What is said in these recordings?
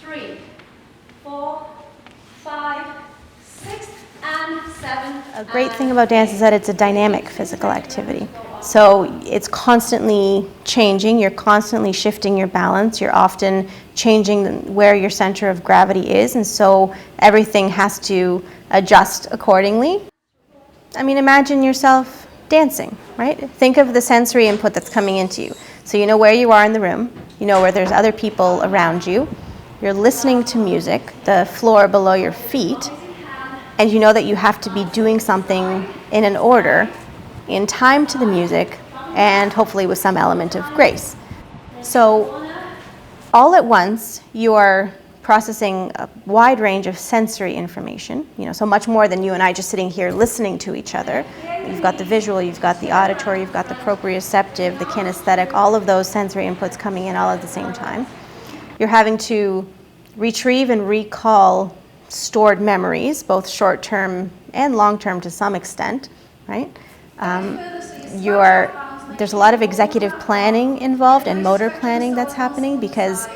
3, 4, 5, 6, and 7. A great thing about dance is that it's a dynamic physical activity. So it's constantly changing, you're constantly shifting your balance, you're often changing where your center of gravity is, and so everything has to adjust accordingly. I mean, imagine yourself dancing, right? Think of the sensory input that's coming into you. So you know where you are in the room, you know where there's other people around you, you're listening to music, the floor below your feet, and you know that you have to be doing something in an order, in time to the music, and hopefully with some element of grace. So all at once, you are processing a wide range of sensory information, so much more than you and I just sitting here listening to each other. You've got the visual, you've got the auditory, you've got the proprioceptive, the kinesthetic, all of those sensory inputs coming in all at the same time. You're having to retrieve and recall stored memories, both short-term and long-term to some extent, right? There's a lot of executive planning involved and motor planning that's happening, because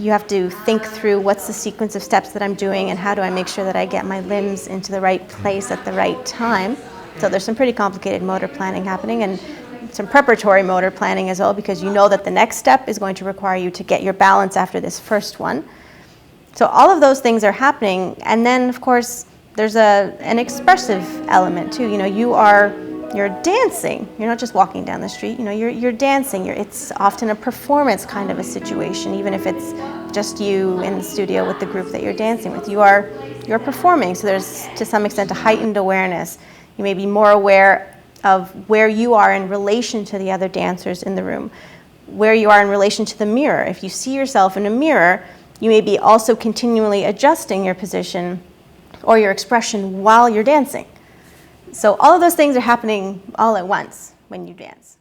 you have to think through what's the sequence of steps that I'm doing and how do I make sure that I get my limbs into the right place at the right time. So there's some pretty complicated motor planning happening, and some preparatory motor planning as well, because you know that the next step is going to require you to get your balance after this first one. So all of those things are happening, and then of course there's an expressive element too. You're dancing. You're not just walking down the street. You're dancing. It's often a performance kind of a situation, even if it's just you in the studio with the group that you're dancing with. You're performing, so there's to some extent a heightened awareness. You may be more aware of where you are in relation to the other dancers in the room, where you are in relation to the mirror. If you see yourself in a mirror, you may be also continually adjusting your position or your expression while you're dancing. So all of those things are happening all at once when you dance.